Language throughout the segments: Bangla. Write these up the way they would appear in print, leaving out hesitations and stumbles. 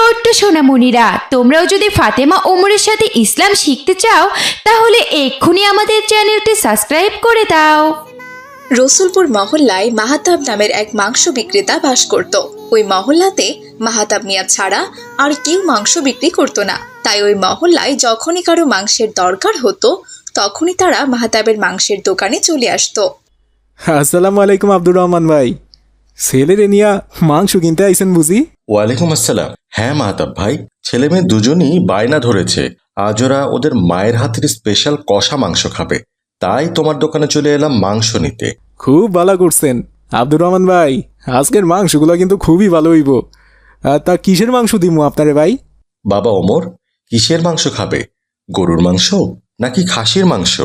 ছোট্ট সোনামণিরা, তোমরাও যদি ফাতেমা ওমরের সাথে ইসলাম শিখতে চাও তাহলে এক্ষুনি আমাদের চ্যানেলটি সাবস্ক্রাইব করে দাও। রসুলপুর মহল্লায় মাহাতাব নামের এক মাংস বিক্রেতা বাস করত। ওই মহল্লাতে মাহাতাব মিয়া ছাড়া আর কেউ মাংস বিক্রি করতো না। তাই ওই মহল্লায় যখনই কারো মাংসের দরকার হতো তখনই তারা মাহাতাবের মাংসের দোকানে চলে আসতো। আসসালামু আলাইকুম আব্দুর রহমান ভাই, ছেলেরে নিয়া মাংস কিনতে আইছেন বুঝি? ওয়ালাইকুম আসসালাম। হ্যাঁ মাহতাব ভাই, ছেলে মেয়ে দুজনই বায়না ধরেছে আজ ওরা ওদের মায়ের হাতের স্পেশাল কষা মাংস খাবে, তাই তোমার দোকানে চলে এলাম মাংস নিতে। খুব ভালো করছেন আব্দুর রহমান ভাই, আজকের মাংসগুলো কিন্তু খুবই ভালো হইব। তা কিসের মাংস দিমু আপনারে ভাই? বাবা ওমর, কিসের মাংস খাবে? গরুর মাংস নাকি খাসির মাংস?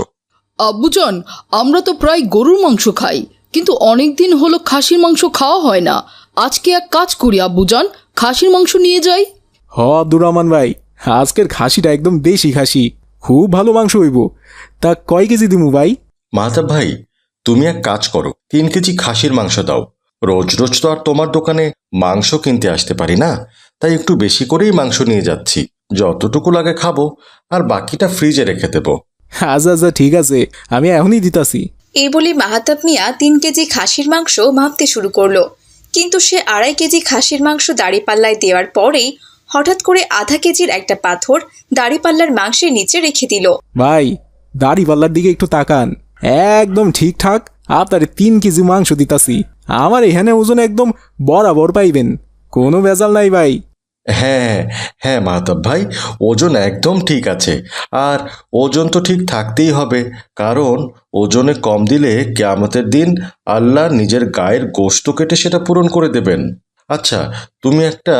আব্বুজান, আমরা তো প্রায় গরুর মাংস খাই, কিন্তু অনেক দিন হলো খাসির মাংস খাওয়া হয় না। আজকে এক কাজ করি আব্বুজান, খাসির মাংস নিয়ে যাই। হ আব্দুর রহমান ভাই, আজকের খাসিটা একদম দেশি খাসি, খুব ভালো মাংস হইব। তা কয় কেজি দিমু ভাই? মাহতাব ভাই, তুমি এক কাজ করো, 3 কেজি খাসির মাংস দাও। রোজ রোজ তো আর তোমার দোকানে মাংস কিনতে আসতে পারি না, তাই একটু বেশি করেই মাংস নিয়ে যাচ্ছি। যতটুকু লাগে খাবো, আর বাকিটা ফ্রিজে রেখে দেবো। আচ্ছা আচ্ছা ঠিক আছে, আমি এখনই দিতাছি। এই বলে মাহাতাব মিয়া 3 কেজি খাসির মাংস মাপতে শুরু করলো। কিন্তু সে 2.5 কেজি খাসির মাংস দাঁড়িপাল্লায় দেওয়ার পরেই হঠাৎ করে আধা কেজির একটা পাথর দাঁড়িপাল্লার মাংসের নিচে রেখে দিল। ভাই, দাড়ি পাল্লার দিকে একটু তাকান, একদম ঠিকঠাক আপনারে 3 কেজি মাংস দিতাছি। আমার এখানে ওজন একদম বরাবর পাইবেন, কোনো ভেজাল নাই ভাই। হ্যাঁ হ্যাঁ মাহতাব ভাই, ওজন একদম ঠিক আছে। আর ওজন তো ঠিক থাকতেই হবে, কারণ ওজনে কম দিলে কিয়ামতের দিন আল্লাহ নিজের গায়ের গোশত কেটে সেটা পূরণ করে দেবেন। আচ্ছা, তুমি একটা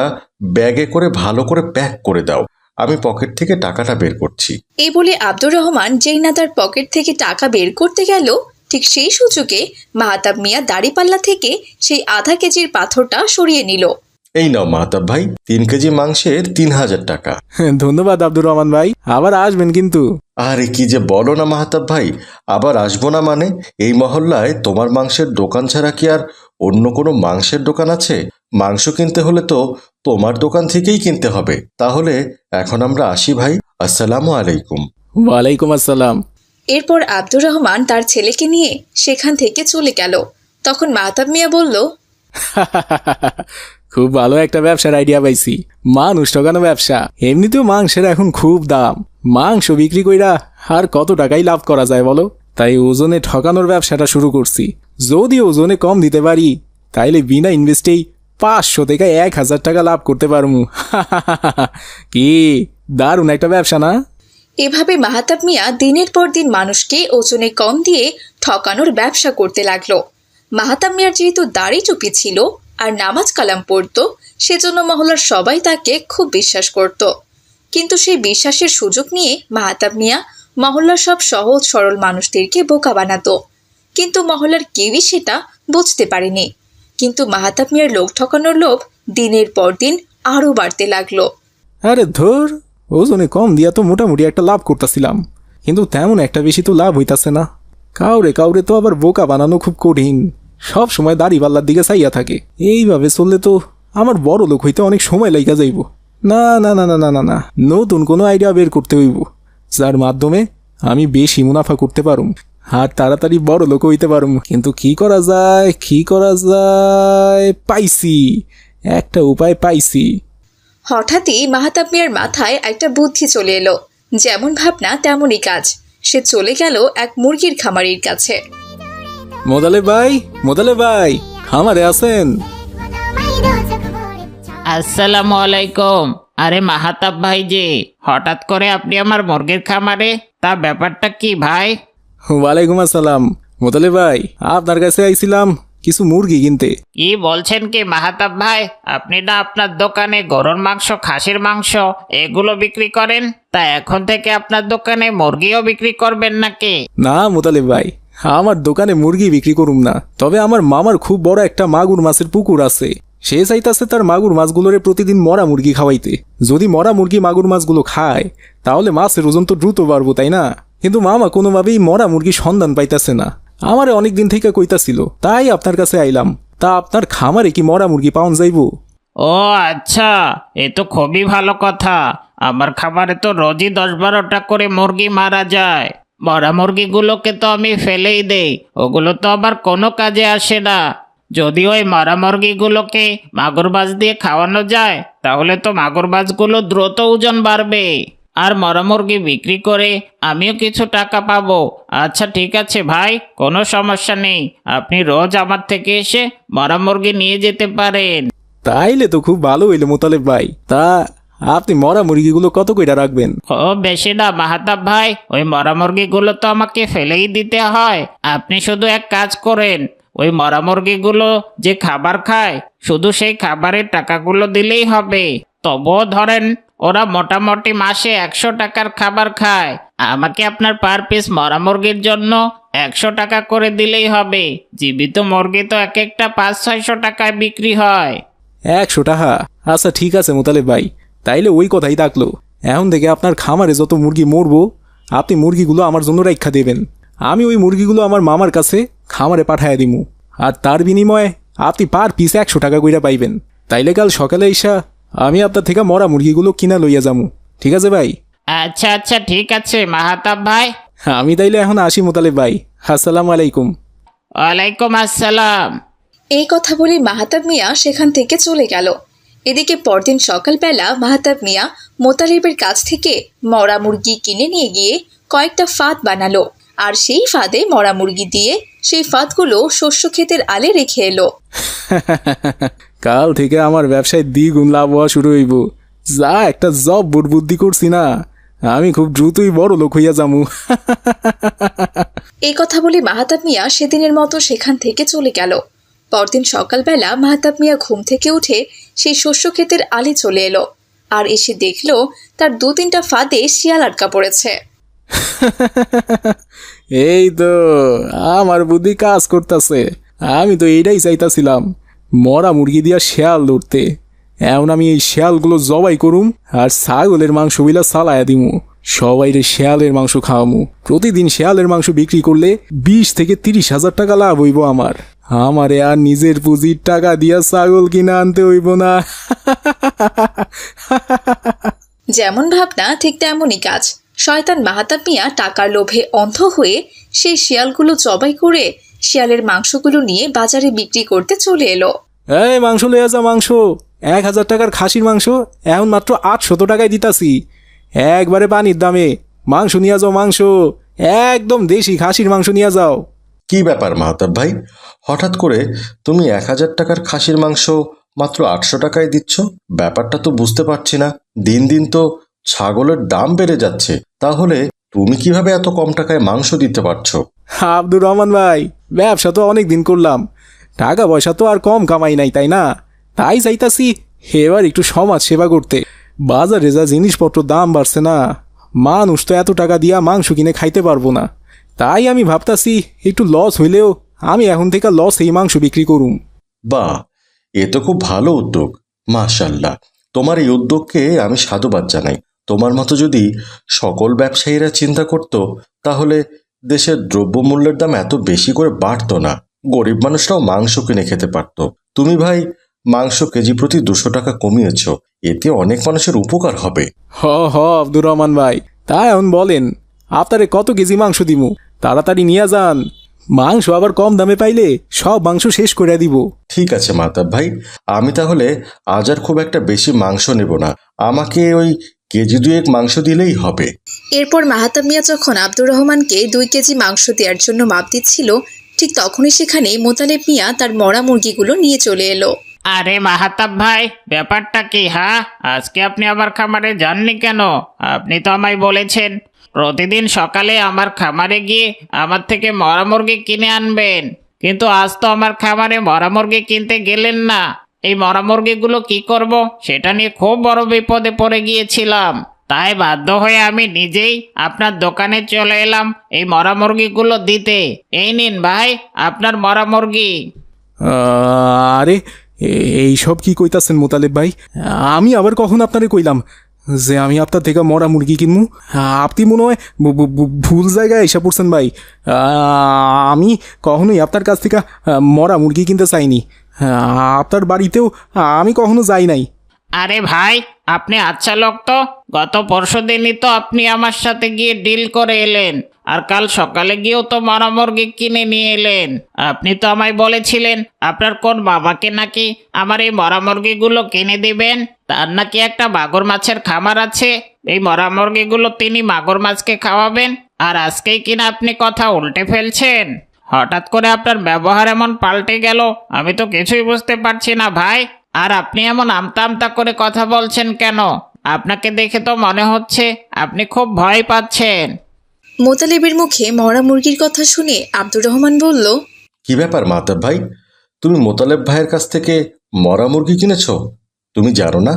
ব্যাগে করে ভালো করে প্যাক করে দাও, আমি পকেট থেকে টাকাটা বের করছি। এই বলে আব্দুর রহমান যেই না তার পকেট থেকে টাকা বের করতে গেল, ঠিক সেই সুযোগে মাহাতাব মিয়া দাঁড়িপাল্লা থেকে সেই আধা কেজির পাথরটা সরিয়ে নিল। এই নাও মাহতাব ভাই, 3 কেজি মাংসের 3000 টাকা। ধন্যবাদ আব্দুর রহমান ভাই, আবার আসবেন কিন্তু। আরে কি যে বলো না মাহতাব ভাই, আবার আসবো না মানে? এই মহল্লায় তোমার মাংসের দোকান ছাড়া কি আর অন্য কোনো মাংসের দোকান আছে? মাংস কিনতে হলে তো তোমার দোকান থেকেই কিনতে হবে। তাহলে এখন আমরা আসি ভাই, আসসালামু আলাইকুম। ওয়ালাইকুম আসসালাম। এরপর আব্দুর রহমান তার ছেলেকে নিয়ে সেখান থেকে চলে গেল। তখন মাহতাব মিয়া বলল, খুব ভালো একটা ব্যবসার আইডিয়া পাইছি, মানুষ ঠকানো ব্যবসা। এমনিতেও মাংসের এখন খুব দাম, মাংস বিক্রি কইরা আর কত টাকাই লাভ করা যায় বলো? তাই ওজনে ঠকানোর ব্যবসাটা শুরু করছি। যদি ওজনে কম দিতে পারি তাইলে বিনা ইনভেস্টেই 500 থেকে 1000 টাকা লাভ করতে পারমু। কি দারুণ একটা ব্যবসা না? এভাবে মাহাতাব মিয়া দিনের পর দিন মানুষকে ওজনে কম দিয়ে ঠকানোর ব্যবসা করতে লাগলো। মাহাতাব মিয়ার যেহেতু দাড়ি টুপি ছিল আর নামাজ কালাম পড়তো, সেজন্য মহল্লার সবাই তাকে খুব বিশ্বাস করত। কিন্তু সেই বিশ্বাসের সুযোগ নিয়ে মাহাতাব মিয়া মহল্লার সব সহজ সরল মানুষদেরকে বোকা বানাতো। কিন্তু মহল্লার কেউই সেটা বুঝতে পারেনি। কিন্তু মাহাতাব মিয়ার লোক ঠকানোর লোভ দিনের পর দিন আরও বাড়তে লাগলো। আরে ধর, ওজনে কম দিয়া তো মোটামুটি একটা লাভ করতেছিলাম, কিন্তু তেমন একটা বেশি তো লাভ হইতাছে না। কাউরে কাউরে তো আবার বোকা বানানো খুব কঠিন, সব সময় দাড়ি পাল্লার দিকে চাইয়া থাকে। এইভাবে চললে তো আমার বড় লোক হইতে অনেক সময় লাইগা যাইব। না না না না না না না, নতুন কোনো আইডিয়া বের করতে হইব, যার মাধ্যমে আমি বেশি মুনাফা করতে পারুম আর তাড়াতাড়ি বড় লোক হইতে পারুম। কিন্তু কি করা যায়, কি করা যায়? পাইছি, একটা উপায় পাইছি। হঠাৎই মাহাতাব মিয়ার মাথায় একটা বুদ্ধি চলে এলো। যেমন ভাবনা তেমনই কাজ। সে চলে গেল এক মুরগির খামারির কাছে। মোদালে ভাই, খামারে আছেন? আসসালামু আলাইকুম। আরে মাহাতাব ভাই যে, হঠাৎ করে আপনি আমার মুরগির খামারে, তা ব্যাপারটা কি ভাই? ওয়ালাইকুম আসসালাম। মোদালে ভাই, আপনার কাছে আইছিলাম কিছু মুরগি কিনতে। কি বলছেন কি মাহাতাব ভাই? আপনি না আপনার দোকানে গরুর মাংস, খাসির মাংস এগুলো বিক্রি করেন, তা এখন থেকে আপনার দোকানে মুরগিও বিক্রি করবেন নাকি? না মোদালে ভাই, আমার দোকানে মুরগি বিক্রি করুম না, তবে আমার মামার খুব বড় একটা মাগুর মাছের পুকুর আছে। সে চাইতাছে তার মাগুর মাছগুলোরে প্রতিদিন মরা মুরগি খাওয়াইতে। যদি মরা মুরগি মাগুর মাছগুলো খায় তাহলে মাছের ওজন তো দ্রুত বাড়বো, তাই না? কিন্তু মামা কোনোভাবেই মরা মুরগির সন্ধান পাইতাছে না। আমারে অনেকদিন থেকে কইতাছিল, তাই আপনার কাছে আইলাম। তা আপনার খামারে কি মরা মুরগি পাওয়া যাইব? ও আচ্ছা, এ তো খুবই ভালো কথা। আমার খাবারে তো রোজই 10-12টা করে মুরগি মারা যায়। মরা মুরগিগুলোকে তো আমি ফেলেই দেই, ওগুলো তো আবার কোনো কাজে আসে না। যদি ওই মরা মুরগিগুলোকে মাগুর মাছ দিয়ে খাওয়ানো যায় তাহলে তো মাগুর মাছগুলো দ্রুত ওজন বাড়বে, আর মরা মুরগি বিক্রি করে আমিও কিছু টাকা পাবো। আচ্ছা ঠিক আছে ভাই, কোনো সমস্যা নেই, আপনি রোজ আমার থেকে এসে মরা মুরগি নিয়ে যেতে পারেন। তাইলে তো খুব ভালো হইলো মোতালেব ভাই। তা আপনি মরা মুরগিগুলো কত কইরা রাখবেন? খুব বেশি না মাহাতাব ভাই, ওই মরা মুরগিগুলো তো আমাকে ফেলেই দিতে হয়। আপনি শুধু এক কাজ করেন, ওই মরা মুরগিগুলো যে খাবার খায় শুধু সেই খাবারের টাকাগুলো দিলেই হবে। তবুও ধরেন ওরা মোটামুটি মাসে 100 টাকার খাবার খায়, আমাকে আপনার পার পিস মরা মুরগির জন্য 100 টাকা করে দিলেই হবে। জীবিত মুরগি তো এক একটা 500-600 টাকায় বিক্রি হয়। 100 টাকা? আচ্ছা ঠিক আছে মোতালেব ভাই, তাইলে ওই কথাই থাকলো। এখন থেকে আপনার খামারে যত মুরগি মরবো আপনি মুরগিগুলো আমার জন্য রাখা দেবেন। আমি ওই মুরগিগুলো আমার মামার কাছে খামারে পাঠাইয়া দিমু, আর তার বিনিময়ে আপনি পার পিস 100 টাকা কইরা পাইবেন। তাইলে কাল সকালে ইসা আমি আপনার থেকে মরা মুরগিগুলো কিনা লইয়া যামু। ঠিক আছে ভাই? আচ্ছা আচ্ছা ঠিক আছে মাহাতাব ভাই। আমি তাইলে এখন আসি মোতালেব ভাই। আসসালামু আলাইকুম। ওয়ালাইকুম আসসালাম। এই কথা বলে মাহাতাব মিয়া সেখান থেকে চলে গেল। এদিকে পরদিন সকালবেলা মাহাতাব মিয়া মোতালেবের কাছ থেকে মরা মুরগি কিনে নিয়ে গিয়ে কয়েকটা ফাঁদ বানালো, আর সেই ফাঁদে মরা মুরগি দিয়ে সেই ফাঁদগুলো শস্য ক্ষেতের আলে রেখে এলো। কাল থেকে আমার ব্যবসায় দ্বিগুণ লাভ হওয়া শুরু হইব। যা একটা জব বুদ্ধি করছি না, আমি খুব দ্রুতই বড় লোক হইয়া যামু। এই কথা বলে মাহাতাব মিয়া সেদিনের মতো সেখান থেকে চলে গেল। পরদিন সকালবেলা মাহাতাব মিয়া ঘুম থেকে উঠে সেই শস্য ক্ষেতের আলে চলে এলো, আর এসে দেখলো তার 2-3টা ফাঁদে শিয়াল আটকা পড়েছে। এই তো আমার বুদ্ধি কাজ করতেছে। আমি তো এইটাই চাইতাছিলাম, মরা মুরগি দিয়া শেয়াল ধরতে। এখন আমি এই শেয়ালগুলো জবাই করুম আর ছাগলের মাংস বিলা চালায়া দিমু। সবাইরে শেয়ালের মাংস খাওয়ামু। প্রতিদিন শেয়ালের মাংস বিক্রি করলে 20 থেকে 30 হাজার টাকা লাভ হইব আমার। আমারে আর নিজের পুঁজির টাকা দিয়া ছাগল কিনা আনতে হইব না। যেমন ভাবনা ঠিক তেমনই কাজ। শয়তান মাহাতাব মিয়া টাকার লোভে অন্ধ হয়ে সেই শিয়ালগুলো জবাই করে শিয়ালের মাংসগুলো নিয়ে বাজারে বিক্রি করতে চলে এলো। এই মাংস লইয়া যা, মাংস 1000 টাকার খাসির মাংস এখন মাত্র 800 টাকায় দিতাছি, একবারে পানির দামে। মাংস নিয়ে যাও, মাংস একদম দেশি খাসির মাংস নিয়ে যাও। কি ব্যাপার মাহতাব ভাই, হঠাৎ করে তুমি 1000 টাকার খাসির মাংস মাত্র 800 টাকায় দিচ্ছ? ব্যাপারটা তো বুঝতে পারছি না। দিন দিন তো ছাগলের দাম বেড়ে যাচ্ছে, তাহলে তুমি কিভাবে এত কম টাকায় মাংস দিতে পারছো? আব্দুর রহমান ভাই, ব্যবসা তো অনেক দিন করলাম, টাকা পয়সা তো আর কম কামাই নাই, তাই না? তাই চাইতাছি এবার একটু সমাজ সেবা করতে। বাজারে যা জিনিসপত্র দাম বাড়ছে না, মানুষ তো এত টাকা দিয়া মাংস কিনে খাইতে পারবো না। তাই আমি ভাবতাছি একটু লস হইলেও আমি এখন থেকে লস এই মাংস বিক্রি করুম। বাহ, এ তো খুব ভালো উদ্যোগ। মাশাল্লাহ, তোমার এই উদ্যোগকে আমি সাধুবাদ জানাই। তোমার মতো যদি সকল ব্যবসায়ীরা চিন্তা করত তাহলে দেশের দ্রব্যমূল্যের দাম এত বেশি করে বাড়তো না, গরিব মানুষরাও মাংস কিনে খেতে পারত। তুমি ভাই মাংস কেজি প্রতি 200 টাকা কমিয়েছ, এতে অনেক মানুষের উপকার হবে। হ আব্দুর রহমান ভাই, তা এখন বলেন আপনারে কত কেজি মাংস দিমু? তাড়াতাড়ি নিয়ে যান, মাংস আবার কম দামে পাইলে সব মাংস শেষ করে দিব। ঠিক আছে মাহতাব ভাই, আমি তাহলে আজ আর খুব একটা বেশি মাংস নেব না, আমাকে ওই কেজি 2 মাংস দিলেই হবে। এরপর মাহাতাব মিয়া যখন আব্দুর রহমানকে 2 কেজি মাংস দেওয়ার জন্য মাপ দিচ্ছিল, ঠিক তখনই সেখানে মোতালেব মিয়া তার মরা মুরগিগুলো নিয়ে চলে এলো। আরে মাহাতাব ভাই, ব্যাপারটা কি? হ্যাঁ, আজকে আপনি আমার খামারে যাননি কেন? আপনি তো আমায় বলেছেন প্রতিদিন সকালে আমার খামারে গিয়ে আমার থেকে মরা মুরগি কিনে আনবেন, কিন্তু আজ তো আমার খামারে মরা মুরগি কিনতে গেলেন না। এই মরা মুরগিগুলো কি করব সেটা নিয়ে খুব বড় বিপদে পড়ে গিয়েছিলাম, তাই বাধ্য হয়ে আমি নিজেই আপনার দোকানে চলে এলাম এই মরা মুরগিগুলো দিতে। এই নিন ভাই আপনার মরা মুরগি। আরে এইসব কি কইতাছেন মোতালেব ভাই? আমি আবার কখন আপনারে কইলাম যে আমি আপনার থেকে মরা মুরগি কিনবো? আপনি মনে হয় ভুল জায়গায় এসে পড়ছেন ভাই। আমি কখনোই আপনার কাছ থেকে মরা মুরগি কিনতে চাইনি। আপনার বাড়িতেও আমি কখনো যাই নাই। আরে ভাই, আপনি আচ্ছা লোক তো। গত পরশুদিনই তো আপনি আমার সাথে গিয়ে ডিল করে এলেন, আর কাল সকালে গিয়েও তো মরা মুরগি কিনে নিয়ে এলেন। আপনি তো আমায় বলেছিলেন আপনার কোন বাবাকে নাকি আমার এই মরা মুরগিগুলো কিনে দিবেন। তার নাকি একটা মাগুর মাছের খামার আছে, এই মরা মুরগিগুলো তিনি মাগুর মাছকে খাওয়াবেন। আর আজকেই কিনা আপনি কথা উল্টে ফেলছেন। হঠাৎ করে আপনার ব্যবহার এমন পাল্টে গেল, আমি তো কিছুই বুঝতে পারছি না ভাই। আর আপনি এমন আমতা আমতা করে কথা বলছেন কেন? আপনাকে দেখে তো মনে হচ্ছে আপনি খুব ভয় পাচ্ছেন। মোতালেবের মুখে মরা মুরগির কথা শুনে আব্দুর রহমান বলল, কি ব্যাপার মাহতাব ভাই, তুমি মোতালেব ভাইয়ের কাছ থেকে মরা মুরগি কিনেছ? তুমি জানো না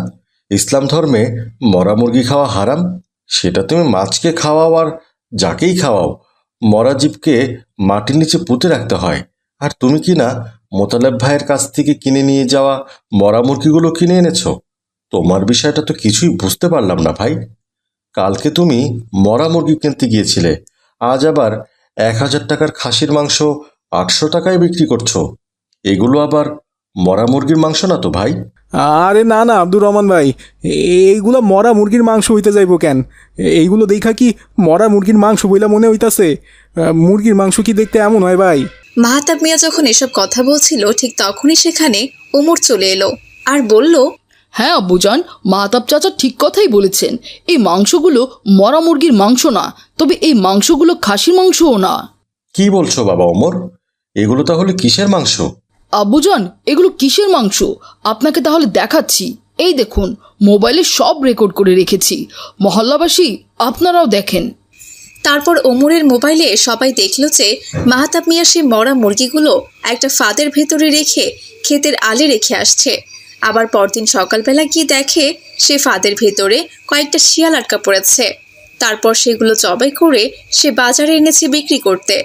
ইসলাম ধর্মে মরা মুরগি খাওয়া হারাম? সেটা তুমি মাছকে খাওয়াও আর যাকেই খাওয়াও, মরা জীবকে মাটির নিচে পুঁতে রাখতে হয়। আর তুমি কি না মোতালেব ভাইয়ের কাছ থেকে কিনে নিয়ে যাওয়া মরা মুরগিগুলো কিনে এনেছো? তোমার বিষয়টা তো কিছুই বুঝতে পারলাম না ভাই। কালকে তুমি মরা মুরগি কিনতে গিয়েছিলে, আজ আবার 1000 টাকার খাসির মাংস 800 টাকায় বিক্রি করছো। এগুলো আবার মরা মুরগির মাংস না তো ভাই? আরে না না আব্দুর রহমান ভাই, এইগুলো মরা মুরগির মাংস হইতে যাইব কেন? এইগুলো দেখা কি মরা মুরগির মাংস বইলা মনে হইতাছে? মুরগির মাংস কি দেখতে এমন হয় ভাই? মাহতাব মিয়া যখন এসব কথা বলছিল ঠিক তখনই সেখানে ওমর চলে এলো আর বলল, হ্যাঁ আব্বুজান, মাহতাব চাচা ঠিক কথাই বলেছেন। এই মাংসগুলো মরা মুরগির মাংস না, তবে এই মাংসগুলো খাসির মাংসও না। কি বলছো বাবা ওমর, এগুলো তাহলে কিসের মাংস? আব্বুজান, এগুলো কিসের মাংস আপনাকে তাহলে দেখাচ্ছি। এই দেখুন, মোবাইলে সব রেকর্ড করে রেখেছি। মহল্লাবাসী, আপনারাও দেখেন। তারপর ওমরের মোবাইলে সবাই দেখল যে মাহতাব মিয়া সেই মরা মুরগিগুলো একটা ফাদের ভেতরে রেখে ক্ষেতের আলে রেখে আসছে। আবার পরদিন সকালবেলা গিয়ে দেখে সে ফাদের ভেতরে কয়েকটা শিয়াল আটকা পড়েছে। তারপর সেগুলো জবাই করে সে বাজারে এনেছে বিক্রি করতে।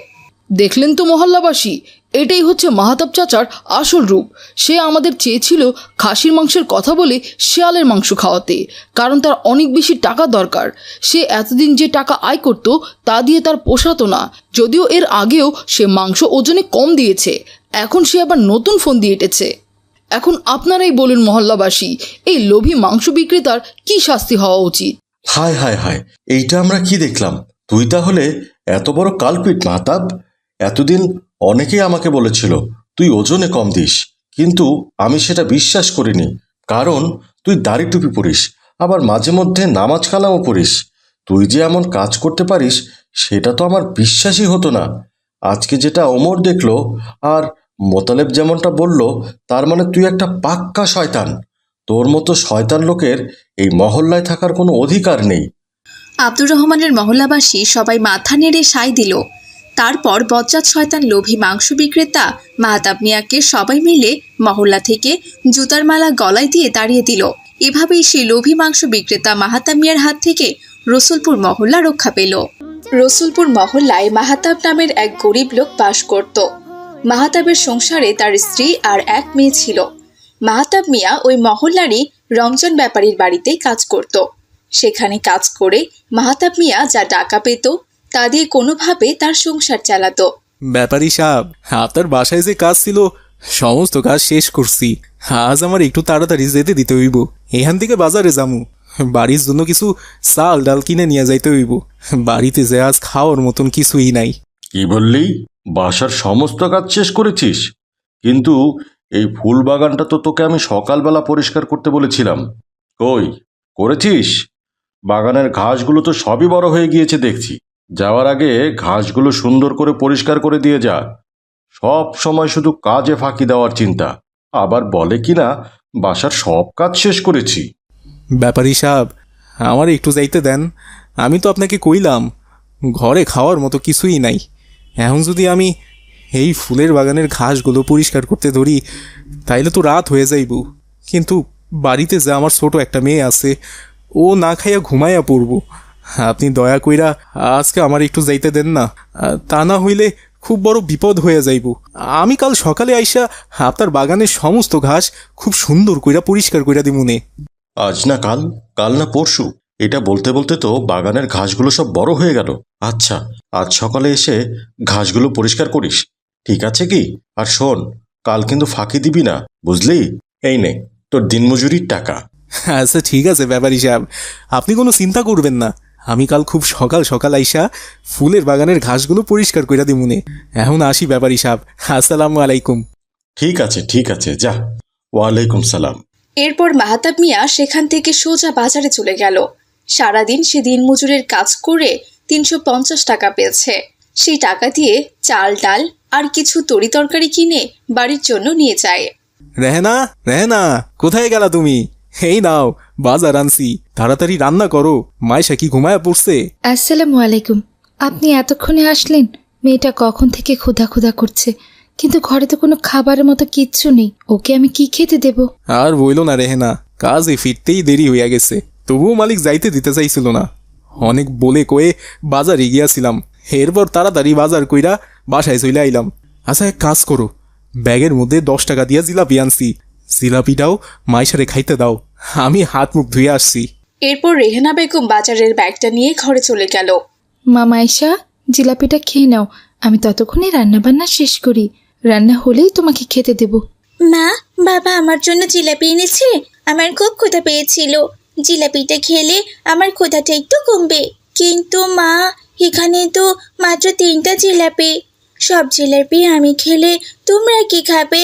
দেখলেন তো মহল্লাবাসী, এটাই হচ্ছে মাহতাব চাচার আসল রূপ। সে আমাদের চেয়েছিল খাসির মাংসের কথা বলে শিয়ালের মাংস খাওয়াতে, কারণ তার অনেক বেশি টাকা দরকার। সে এতদিন যে টাকা আয় করত তা দিয়ে তার পোষাতো না। যদিও এর আগেও সে মাংস ওজনে কম দিয়েছে, এখন সে আবার নতুন ফোন দিয়ে এঁটেছে। এখন আপনারাই বলুন মহল্লাবাসী, এই লোভী মাংস বিক্রেতার কি শাস্তি হওয়া উচিত? হায় হায় হায়, এইটা আমরা কি দেখলাম? তুই তাহলে এত বড় কালপিট মাহতাব। এতদিন অনেকেই আমাকে বলেছিল তুই ওজনে কম দিস, কিন্তু আমি সেটা বিশ্বাস করিনি। কারণ তুই দাড়ি টুপি পরিস, আবার মাঝে মধ্যে নামাজ কালামও পড়িস। তুই যে এমন কাজ করতে পারিস সেটা তো আমার বিশ্বাসই হতো না। আজকে যেটা ওমর দেখলো আর মোতালেব যেমনটা বলল, তার মানে তুই একটা পাক্কা শয়তান। তোর মতো শয়তান লোকের এই মহল্লায় থাকার কোনো অধিকার নেই। আব্দুর রহমানের মহল্লাবাসী সবাই মাথা নেড়ে সায় দিল। তারপর বজ্জাত শয়তান লোভী মাংস বিক্রেতা মাহতাব মিয়াকে সবাই মিলে মহল্লা থেকে জুতার মালা গলায় দিয়ে তাড়িয়ে দিল। এভাবেই সেই লোভী মাংস বিক্রেতা মাহতাব মিয়ার হাত থেকে রসুলপুর মহল্লা রক্ষা পেল। রসুলপুর মহল্লায় মাহতাব নামের এক গরিব লোক বাস করত। মাহতাবের সংসারে তার স্ত্রী আর এক মেয়ে ছিল। মাহতাব মিয়া ওই মহল্লারই রমজান ব্যাপারীর বাড়িতে কাজ করত। সেখানে কাজ করে মাহতাব মিয়া যা টাকা পেত তা দিয়ে কোনোভাবে তার সংসার চালাতো। ব্যাপারী সাহেব, আপনার বাসায় যে কাজ ছিল সমস্ত কাজ শেষ করছি। আজ আমার একটু তাড়াতাড়ি যেতে দিতে হইব। এখান থেকে বাজারে যামু, বাড়ির জন্য কিছু চাল ডাল কিনে নিয়ে যাইতে হইব। বাড়িতে যে আজ খাওয়ার মতন কিছুই নাই। কি বললি? বাসার সমস্ত কাজ শেষ করেছিস? কিন্তু এই ফুল বাগানটা তো তোকে আমি সকালবেলা পরিষ্কার করতে বলেছিলাম, কই করেছিস? বাগানের ঘাসগুলো তো সবই বড় হয়ে গিয়েছে দেখছি। যাওয়ার আগে ঘাসগুলো সুন্দর করে পরিষ্কার করে দিয়ে যা। সব সময় শুধু কাজে ফাঁকি দেওয়ার চিন্তা। আবার বলে কিনা বাসার সব কাজ শেষ করেছি। ব্যাপারী সাহেব, আমার একটু যাইতে দেন। আমি তো আপনাকে কইলাম ঘরে খাওয়ার মতো কিছুই নাই। এখন যদি আমি এই ফুলের বাগানের ঘাসগুলো পরিষ্কার করতে ধরি তাইলে তো রাত হয়ে যাইব। কিন্তু বাড়িতে যে আমার ছোট একটা মেয়ে আছে, ও না খাইয়া ঘুমাইয়া পড়ব। আপনি দয়া কইরা আজকে আমার একটু যাইতে দেন না, তা না হইলে খুব বড় বিপদ হয়ে যাইব। আমি কাল সকালে আইসা আপনার বাগানের সমস্ত ঘাস খুব সুন্দর কইরা পরিষ্কার কইরা দিমুনে। আজ না কাল, কাল না পরশু, এটা বলতে বলতে তো বাগানের ঘাসগুলো সব বড় হয়ে গেল। আচ্ছা, আজ সকালে এসে ঘাসগুলো পরিষ্কার করিস, ঠিক আছে কি? আর শোন, কাল কিন্তু ফাঁকি দিবি না, বুঝলি? এই নে তোর দিনমজুরির টাকা। আচ্ছা ঠিক আছে ব্যাপারী সাহেব, আপনি কোনো চিন্তা করবেন না। আমি কাল খুব সকাল সকাল আইসা ফুলের বাগানের ঘাসগুলো পরিষ্কার কইরা দিমুনে। এখন আসি ব্যাপারী সাহেব, আসসালামু আলাইকুম। ঠিক আছে যা। ওয়ালাইকুম সালাম। এরপর মাহাতাব মিয়া সেখান থেকে সোজা বাজারে চলে গেল। সারাদিন সে দিনমজুরের কাজ করে 350 টাকা পেয়েছে। সেই টাকা দিয়ে চাল ডাল আর কিছু তরি তরকারি কিনে বাড়ির জন্য নিয়ে যায়। রেহেনা, রেহেনা, কোথায় গেলা তুমি? এই নাও বাজার আনছি, তাড়াতাড়ি রান্না করো। মাইশা কি ঘুমায়া পড়ছে? আসসালামু আলাইকুম। আপনি এতক্ষণে আসলেন? মেয়েটা কখন থেকে ক্ষুধা ক্ষুধা করছে, কিন্তু ঘরে তো কোনো খাবারের মতো কিচ্ছু নেই। ওকে আমি কি খেতে দেব? আর বইল না রেহেনা, কাজে ফিরতেই দেরি হইয়া গেছে। তবুও মালিক যাইতে দিতে চাইছিল না। অনেক বলে কয়ে বাজারে গিয়াছিলাম, এরপর তাড়াতাড়ি বাজার কইরা বাসায় চলে আইলাম। আচ্ছা এক কাজ করো, ব্যাগের মধ্যে 10 টাকা দিয়া জিলাপি আনছি, জিলাপিটাও মাইশারে খাইতে দাও, আমি হাত মুখ ধুয়ে আসছি। এরপর রেহেনা বেগম বাজারের ব্যাগটা নিয়ে ঘরে চলে গেল। মামা আয়শা, জিলাপিটা খেয়ে নাও, আমি ততক্ষণে রান্নাবান্না শেষ করি। রান্না হলেই তোমাকে খেতে দেব। মা, বাবা আমার জন্য জিলাপি এনেছে। আমার খুব ক্ষুধা পেয়েছিল, জিলাপিটা খেলে আমার ক্ষুধাটা একটু কমবে। কিন্তু মা, এখানে তো মাত্র 3টা জিলাপি। সব জিলাপি আমি খেলে তোমরা কি খাবে?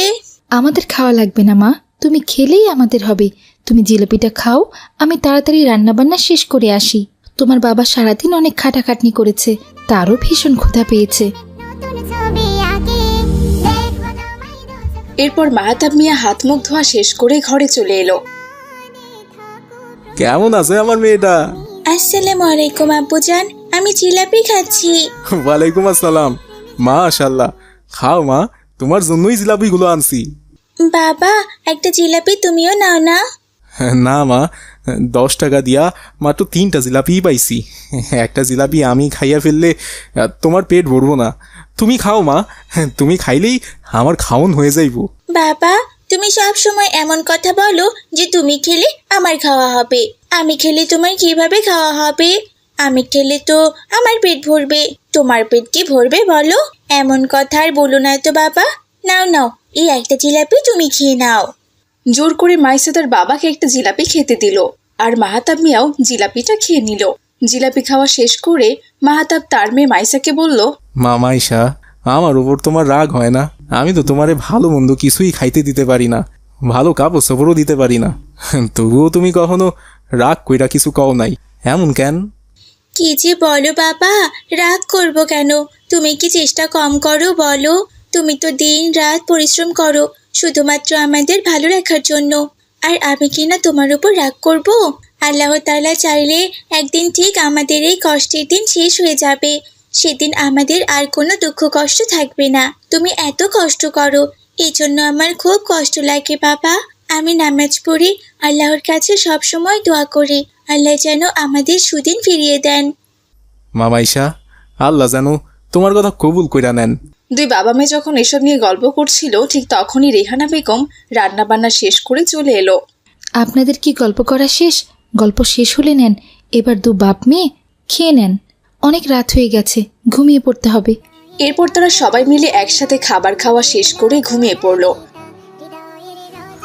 আমাদের খাওয়া লাগবে না মা, তুমি খেলেই আমাদের হবে। তুমি জিলাপিটা খাও, আমি তাড়াতাড়ি রান্নাবান্না শেষ করে আসি। তোমার বাবা সারাদিন অনেক খাটাখাটনি করেছে, তারও ভীষণ ক্ষুধা পেয়েছে। এরপর মাহাতাব মিয়া হাত মুখ ধোয়া শেষ করে ঘরে চলে এলো। কেমন আছে আমার মেয়েটা? আসসালামু আলাইকুম আব্বুজান, আমি জিলাপি খাচ্ছি। ওয়ালাইকুম আসসালাম। মাশাআল্লাহ, খাও মা, তোমার জন্যই জিলাপিগুলো আনছি। বাবা, একটা জিলাপি তুমিও নাও না। না মা, 10 টাকা দিয়া মাত্র 3টা জিলাপিই পাইছি। একটা জিলাপি আমি খাইয়া ফেললে তোমার পেট ভরবো না। তুমি খাও মা, তুমি খাইলেই আমার খাওন হয়ে যাইব। বাবা, তুমি সব সময় এমন কথা বলো যে তুমি খেলে আমার খাওয়া হবে। আমি খেলে তোমার কিভাবে খাওয়া হবে? আমি খেলে তো আমার পেট ভরবে, তোমার পেট কি ভরবে বলো? এমন কথা আর বলো না তো বাবা। নাও নাও, এই একটা জিলাপি তুমি খেয়ে নাও। জোর করে মাইসা তার বাবাকে একটা জিলাপি খেতে দিল, আর মাহাতাব মিয়াও জিলাপিটা খেয়ে নিল। জিলাপি খাওয়া শেষ করে মাহাতাব তার মেয়ে মাইসাকে বলল, মা মাইশা, আমার উপর তোমার রাগ হয় না? আমি তো তোমারে ভালো মন্দ কিছুই খাইতে দিতে পারি না, ভালো কাপড় চোপড়ও দিতে পারি না, তবুও তুমি কখনো রাগ কইরা কিছু কও নাই, এমন কেন? কি যে বলো বাবা, রাগ করবো কেন? তুমি কি চেষ্টা কম করো বলো? তুমি তো দিন রাত পরিশ্রম করো শুধুমাত্র আমাদের ভালো রাখার জন্য, আর আমি কি না তোমার উপর রাগ করব? আল্লাহ তাআলা চাইলে একদিন ঠিক আমাদের এই কষ্টের দিন শেষ হয়ে যাবে। সেদিন আমাদের আর কোনো দুঃখ কষ্ট থাকবে না। তুমি এত কষ্ট করো, এই জন্য আমার খুব কষ্ট লাগে বাবা। আমি নামাজ পড়ি, আল্লাহর কাছে সব সময় দোয়া করি আল্লাহ যেন আমাদের সুদিন ফিরিয়ে দেন। মা মাইশা, আল্লাহ যেন তোমার কথা কবুল কইরা নেন। দুই বাবা মেয়ে যখন এসব নিয়ে গল্প করছিল, ঠিক তখনই রেহানা বেগম রান্না বান্না শেষ করে চলে এলো। আপনাদের কি গল্প করা শেষ? গল্প শেষ হলে নেন, এবার দু বাপ মেয়ে খেয়ে নেন। অনেক রাত হয়ে গেছে, ঘুমিয়ে পড়তে হবে। এরপর তারা সবাই মিলে একসাথে খাবার খাওয়া শেষ করে ঘুমিয়ে পড়ল।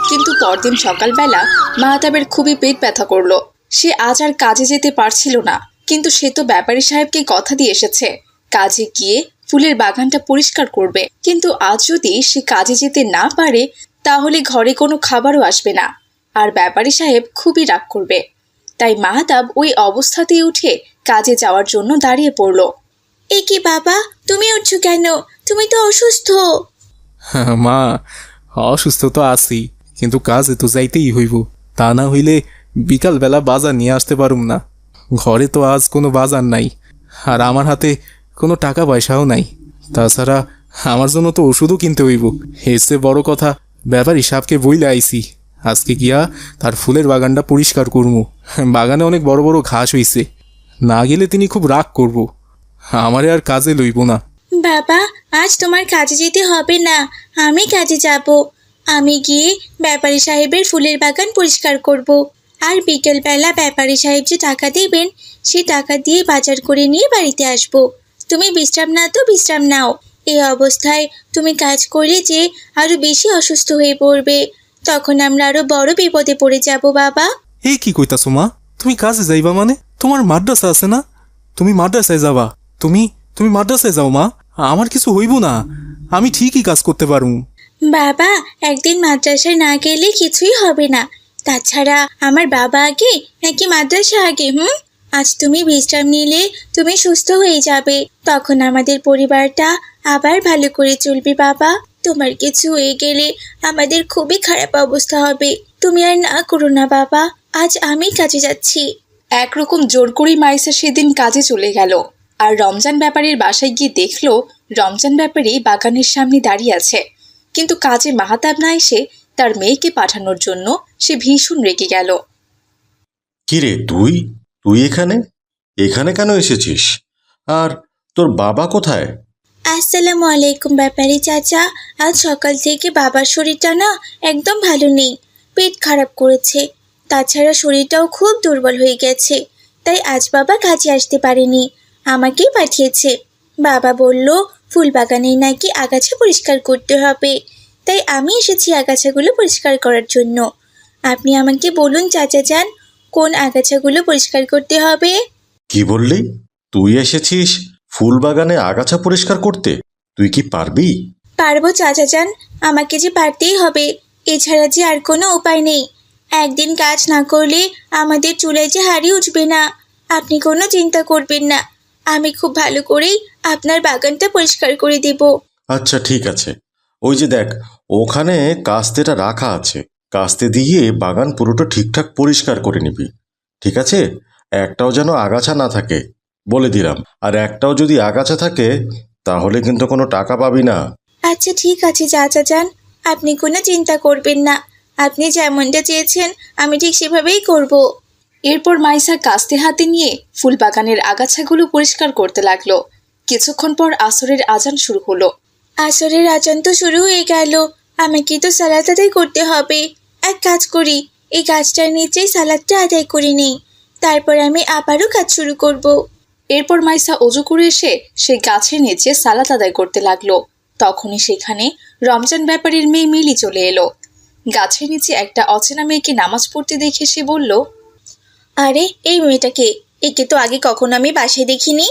কিন্তু পরদিন সকালবেলা মাহাতাবের খুবই পেট ব্যথা করলো। সে আজ আর কাজে যেতে পারছিল না, কিন্তু সে তো ব্যাপারী সাহেবকে কথা দিয়ে এসেছে কাজে গিয়ে ফুলের বাগানটা পরিষ্কার করবে। কিন্তু আজ যদি সে কাজে যেতে না পারে, তাহলে ঘরে কোনো খাবারও আসবে না, আর ব্যাপারী সাহেব খুবই রাগ করবে। তাই মাহাতাব ওই অবস্থাতেই উঠে কাজে যাওয়ার জন্য দাঁড়িয়ে পড়ল। এ কি বাবা, তুমি উঠছো কেন? তুমি তো অসুস্থ। মা, অসুস্থ তো আছি, কিন্তু কাজে তো যাইতেই হইব, তা না হইলে বিকালবেলা বাজার নিয়ে আসতে পারুম না। ঘরে তো আজ কোনো বাজার নাই, আর আমার হাতে কোনো টাকা পয়সাও নাই। তাছাড়া আমার জন্য তো ওষুধও কিনতে হইব। এর চেয়ে বড় কথা, ব্যাপারী সাহেবকে বইলে আইছি আজকে গিয়া তার ফুলের বাগানটা পরিষ্কার করবো। বাগানে অনেক বড় বড় ঘাস হইছে, না গেলে তিনি খুব রাগ করব, আমারে আর কাজে লইব না। বাবা, আজ তোমার কাজে যেতে হবে না, আমি কাজে যাব। আমি গিয়ে ব্যাপারী সাহেবের ফুলের বাগান পরিষ্কার করব, আর বিকেলবেলা ব্যাপারী সাহেব যে টাকা দেবেন সে টাকা দিয়ে বাজার করে নিয়ে বাড়িতে আসব। তুমি বিশ্রাম নাও তো বিশ্রাম নাও, এই অবস্থায় তুমি কাজ করলে যে আরো বেশি অসুস্থ হয়ে পড়বে, তখন আমরা আরো বড় বিপদে পড়ে যাব বাবা। এই কি কইতাছো মা? তুমি কাজে যাইবা মানে? তোমার মাদ্রাসা আছে না? তুমি মাদ্রাসায় যাবা। তুমি তুমি মাদ্রাসায় যাও মা, আমার কিছু হইব না, আমি ঠিকই কাজ করতে পারুম। বাবা, একদিন মাদ্রাসায় না গেলে কিছুই হবে না। তাছাড়া আমার বাবা আগে নাকি মাদ্রাসা আগে? আজ তুমি বিশ্রাম নিলে তুমি সুস্থ হয়ে যাবে, তখন আমাদের পরিবারটা আবার ভালো করে চলবে বাবা। তোমার কিছু হয়ে গেলে আমাদের খুবই খারাপ অবস্থা হবে। তুমি আর না করো না বাবা, আজ আমি কাজে যাচ্ছি। একরকম জোর করেই মাইসা সেদিন কাজে চলে গেল। আর রমজান ব্যাপারীর বাসায় গিয়ে দেখলো রমজান ব্যাপারী বাগানের সামনে দাঁড়িয়ে আছে, কিন্তু কাজে মাহাতাব না এসে তার মেয়েকে পাঠানোর জন্য সে ভীষণ রেগে গেল। কিরে তুই তুই এখানে এখানে কেন এসেছিস? আর তোর বাবা কোথায়? আসসালামু আলাইকুম ব্যাপারী চাচা। আজ সকাল থেকে বাবার শরীরটা না একদম ভালো নেই, পেট খারাপ করেছে। তাছাড়া শরীরটাও খুব দুর্বল হয়ে গেছে, তাই আজ বাবা কাজে আসতে পারেনি, আমাকেই পাঠিয়েছে। বাবা বলল ফুল বাগানে নাকি আগাছা পরিষ্কার করতে হবে, তাই আমি এসেছি আগাছাগুলো পরিষ্কার করার জন্য। আপনি আমাকে বলুন চাচা যান, কোন আগাছাগুলো পরিষ্কার করতে হবে? কি বললি? তুই এসেছিস ফুল বাগানে আগাছা পরিষ্কার করতে? তুই কি পারবি? পারবো চাচা যান, আমাকে যে পারতেই হবে, এছাড়া যে আর কোনো উপায় নেই। একদিন কাজ না করলে আমাদের চুলায় যে হাঁড়ি উঠবে না। আপনি কোনো চিন্তা করবেন না, আমি খুব ভালো করেই আপনার বাগানটা পরিষ্কার করে দেব। আচ্ছা ঠিক আছে, ওই যে দেখ ওখানে কাস্তেটা রাখা আছে, কাস্তে দিয়ে বাগান পুরোটা ঠিকঠাক পরিষ্কার করে নিবি, ঠিক আছে? একটাও যেন আগাছা না থাকে, বলে দিলাম। আর একটাও যদি আগাছা থাকে তাহলে কিন্তু কোনো টাকা পাবি না। আচ্ছা ঠিক আছে চাচা যান, আপনি কোনো চিন্তা করবেন না, আপনি যেমনটা চেয়েছেন আমি ঠিক সেভাবেই করব। এরপর মাইসা কাস্তে হাতে নিয়ে ফুল বাগানের আগাছাগুলো পরিষ্কার করতে লাগলো। কিছুক্ষণ পর আসরের আজান শুরু হলো। আসরের আজান তো শুরু হয়ে গেল, আমাকে তো সালাত আদায় করতে হবে। এক কাজ করি, এই গাছটার নিচেই সালাদটা আদায় করে নিই, তারপর আমি আবারও কাজ শুরু করব। এরপর মাইসা অজু করে এসে সেই গাছের নিচে সালাত আদায় করতে লাগলো। তখনই সেখানে রমজান ব্যাপারীর মেয়ে মিলি চলে এলো। গাছের নিচে একটা অচেনা মেয়েকে নামাজ পড়তে দেখে সে বলল, আরে এই মেয়েটাকে, একে তো আগে কখনো আমি বাসায় দেখিনি।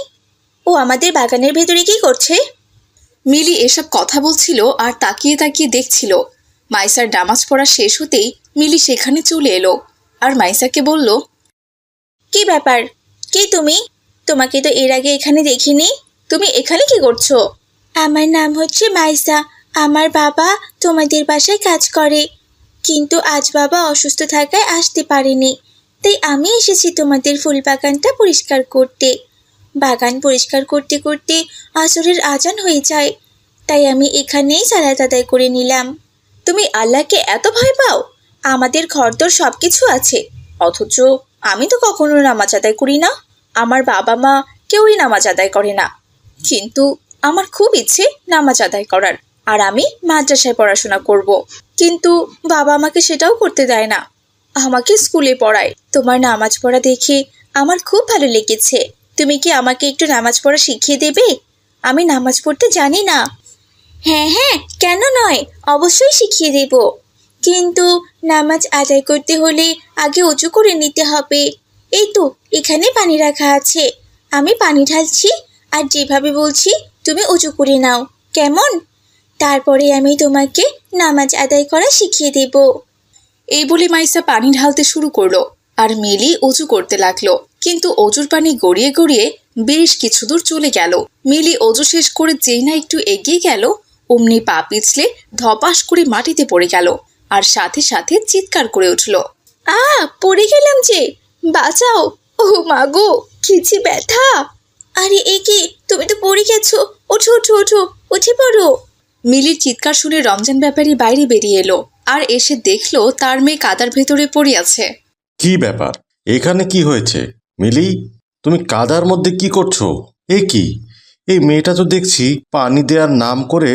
ও আমাদের বাগানের ভেতরে কি করছে? মিলি এসব কথা বলছিল আর তাকিয়ে তাকিয়ে দেখছিল। মাইসার নামাজ পড়া শেষ হতেই মিলি সেখানে চলে এলো আর মাইসাকে বলল, কি ব্যাপার, কে তুমি? তোমাকে তো এর আগে এখানে দেখিনি, তুমি এখানে কি করছো? আমার নাম হচ্ছে মাইসা, আমার বাবা তোমাদের বাসায় কাজ করে, কিন্তু আজ বাবা অসুস্থ থাকায় আসতে পারেনি, তাই আমি এসেছি তোমাদের ফুল বাগানটা পরিষ্কার করতে। বাগান পরিষ্কার করতে করতে আসরের আজান হয়ে যায়, তাই আমি এখানেই সালাত আদায় করে নিলাম। তুমি আল্লাহকে এত ভয় পাও? আমাদের ঘরদোর সব কিছু আছে, অথচ আমি তো কখনো নামাজ আদায় করি না, আমার বাবা মা কেউই নামাজ আদায় করে না, কিন্তু আমার খুব ইচ্ছে নামাজ আদায় করার, আর আমি মাদ্রাসায় পড়াশোনা করব, কিন্তু বাবা আমাকে সেটাও করতে দেয় না, আমাকে স্কুলে পড়ায়। তোমার নামাজ পড়া দেখে আমার খুব ভালো লেগেছে, তুমি কি আমাকে একটু নামাজ পড়া শিখিয়ে দেবে? আমি নামাজ পড়তে জানি না। হ্যাঁ হ্যাঁ, কেন নয়, অবশ্যই শিখিয়ে দেব, কিন্তু নামাজ আদায় করতে হলে আগে উঁচু করে নিতে হবে। এই তো এখানে পানি রাখা আছে, আমি পানি ঢালছি, আর যেভাবে বলছি তুমি উঁচু করে নাও, কেমন? তারপরে আমি তোমাকে নামাজ আদায় করা শিখিয়ে দেব। এই বলে মাইসা পানি ঢালতে শুরু করলো আর মিলি অজু করতে লাগলো, কিন্তু অজুর পানি গড়িয়ে গড়িয়ে বেশ কিছু দূর চলে গেল। মিলি অজু শেষ করে যেই না একটু এগিয়ে গেল, অমনি পা পিছলে ধপাস করে মাটিতে পড়ে গেল আর সাথে সাথে চিৎকার করে উঠল, পড়ে গেলাম যে, বাঁচাও, ও মা গো, খিচি ব্যথা। আরে এ কি, তুমি তো পড়ে গেছো, ওঠো ওঠো ওঠো, উঠে পড়ো। মিলির চিৎকার শুনে রমজান ব্যাপারী বাইরে বেরিয়ে এলো আর এসে দেখলো তার মেয়ে কাদার ভেতরে পড়ে আছে। কি ব্যাপার, এখানে কি হয়েছে? মিলি, তুমি কাদার মধ্যে কি করছো? এ কি, এই মেয়েটা তো দেখছি পানি দেওয়ার নাম করে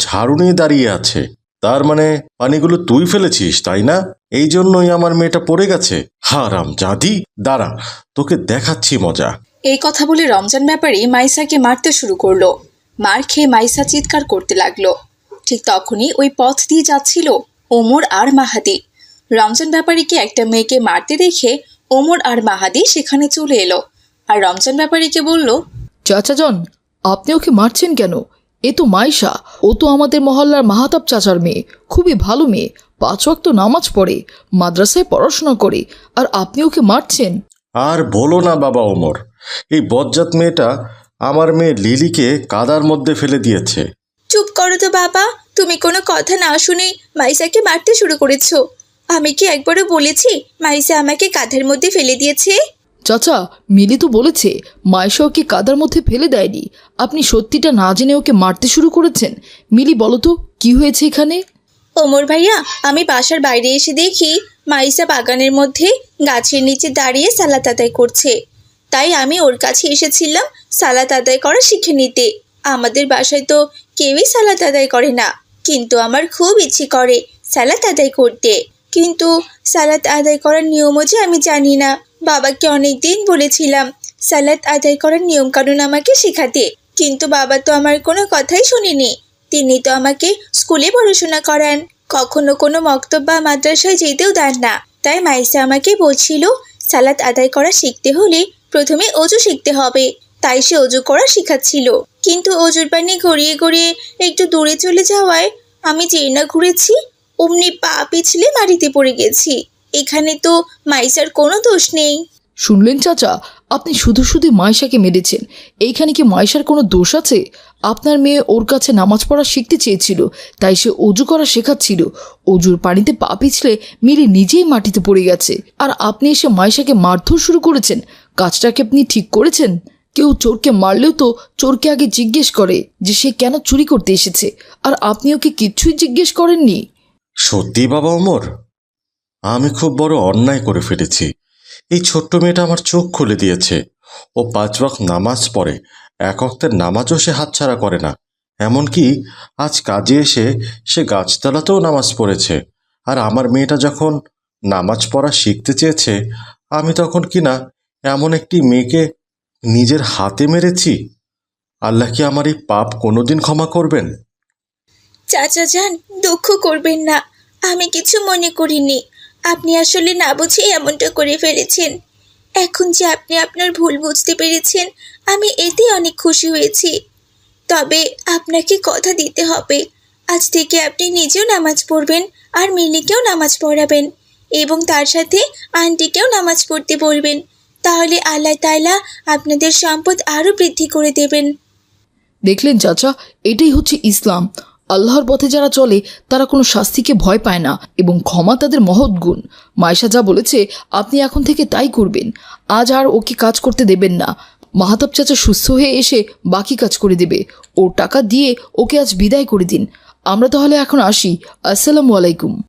ঝাড়ু নিয়ে দাঁড়িয়ে আছে, তার মানে পানিগুলো তুই ফেলেছিস তাই না? এই জন্যই আমার মেয়েটা পড়ে গেছে। হারাম জাদি, দাঁড়া তোকে দেখাচ্ছি মজা। এই কথা বলে রমজান ব্যাপারী মাইসাকে মারতে শুরু করলো। মার খেয়ে মাইসা চিৎকার করতে লাগলো। ঠিক তখনই ওই পথ দিয়ে যাচ্ছিল ওমর আর মাহাদি। রমজান ব্যাপারীকে একটা মেয়েকে মারতে দেখে ওমর আর মাহাদি সেখানে চলে এলো আর রমজান ব্যাপারীকে বলল, চাচা যান, আপনি ওকে মারছেন কেন? এ তো মাইশা, ও তো আমাদের মহল্লার মাহাতাব চাচার মেয়ে, খুবই ভালো মেয়ে, 5 ওয়াক্ত নামাজ পড়ে, মাদ্রাসায় পড়াশোনা করে, আর আপনি ওকে মারছেন? আর বলো না বাবা ওমর, এই বজ্জাত মেয়েটা আমার মেয়ে লিলিকে কাদার মধ্যে ফেলে দিয়েছে। চুপ করো তো বাবা, তুমি কোনো কথা না শুনে মাইসাকে মারতে শুরু করেছো। আমি কি একবারও বলেছি মাইসা আমাকে কাঁধের মধ্যে ফেলে দিয়েছে? চাচা, মিলি তো বলেছে মাইশা ওকে কাদার মধ্যে ফেলে দেয়নি। আপনি সত্যিটা না জেনে ওকে মারতে শুরু করেছেন। মিলি, বলো তো কি হয়েছে এখানে? ওমর ভাইয়া, আমি বাসার বাইরে এসে দেখি মাইসা বাগানের মধ্যে গাছের নিচে দাঁড়িয়ে সালাত আদায় করছে। তাই আমি ওর কাছে এসেছিলাম সালাত আদায় করা শিখে নিতে। আমাদের বাসায় তো কেউই সালাত আদায় করে না, কিন্তু আমার খুব ইচ্ছে করে সালাত আদায় করতে। কিন্তু সালাত আদায় করার নিয়মও যে আমি জানি না। বাবাকে অনেক দিন বলেছিলাম সালাত আদায় করার নিয়মকানুন আমাকে শেখাতে, কিন্তু বাবা তো আমার কোনো কথাই শুনেনি। তিনি তো আমাকে স্কুলে পড়াশোনা করান, কখনো কোনো মক্তব বা মাদ্রাসায় যেতেও দেন না। তাই মাইসা আমাকে বলছিল সালাত আদায় করা শিখতে হলে প্রথমে অজু শিখতে হবে। তাই সে অজু করা শেখাচ্ছিল, কিন্তু অজুর পানি গড়িয়ে গড়িয়ে একটু দূরে চলে যাওয়ায় আমি যেই না ঘুরেছি অমনি পা পিছলে মাটিতে পড়ে গেছি। এখানে তো মাইসার কোনো দোষ নেই। শুনলেন চাচা, আপনি শুধু শুধু মাইশাকে মেরেছেন। এইখানে কি মাইশার কোনো দোষ আছে? আপনার মেয়ে ওর কাছে নামাজ পড়া শিখতে চেয়েছিল, তাই সে অজু করা শেখাচ্ছিল। অজুর পানিতে পা পিছলে মিলি নিজেই মাটিতে পড়ে গেছে, আর আপনি এসে মাইশাকে মারধর শুরু করেছেন। কাজটাকে আপনি ঠিক করেছেন? কেউ চোরকে মারলেও তো চোরকে আগে জিজ্ঞেস করে যে সে কেন চুরি করতে এসেছে, আর আপনি ওকে কিচ্ছুই জিজ্ঞেস করেননি। সত্যি বাবা ওমর, আমি খুব বড় অন্যায় করে ফেলেছি। এই ছোট্ট মেয়েটা আমার চোখ খুলে দিয়েছে। ও 5 ওয়াক্ত নামাজ পড়ে, 1 ওয়াক্তের নামাজও সে হাতছাড়া করে না। এমনকি আজ কাজে এসে সে গাছতলাতেও নামাজ পড়েছে। আর আমার মেয়েটা যখন নামাজ পড়া শিখতে চেয়েছে, আমি তখন কিনা এমন একটি মেয়েকে নিজের হাতে মেরেছি। আল্লাহ কি আমার এই পাপ কোনোদিন ক্ষমা করবেন? চাচা যান, দুঃখ করবেন না, আমি কিছু মনে করিনি। আপনি আসলে না বুঝে এমনটা করে ফেলেছেন। এখন যে আপনি আপনার ভুল বুঝতে পেরেছেন, আমি এতে অনেক খুশি হয়েছি। তবে আপনাকে কথা দিতে হবে, আজ থেকে আপনি নিজেও নামাজ পড়বেন আর মিলিকেও নামাজ পড়াবেন, এবং তার সাথে আন্টিকেও নামাজ পড়তে বলবেন। তাহলে আল্লাহ তাআলা আপনাদের সম্পদ আরও বৃদ্ধি করে দেবেন। দেখলেন চাচা, এটাই হচ্ছে ইসলাম। আল্লাহর পথে যারা চলে তারা কোনো শাস্তিকে ভয় পায় না, এবং ক্ষমা তাদের মহৎ গুণ। মাইশা যা বলেছে আপনি এখন থেকে তাই করবেন। আজ আর ওকে কাজ করতে দেবেন না। মাহাতাব চাচা সুস্থ হয়ে এসে বাকি কাজ করে দেবে। ওর টাকা দিয়ে ওকে আজ বিদায় করে দিন। আমরা তাহলে এখন আসি। আসসালামু আলাইকুম।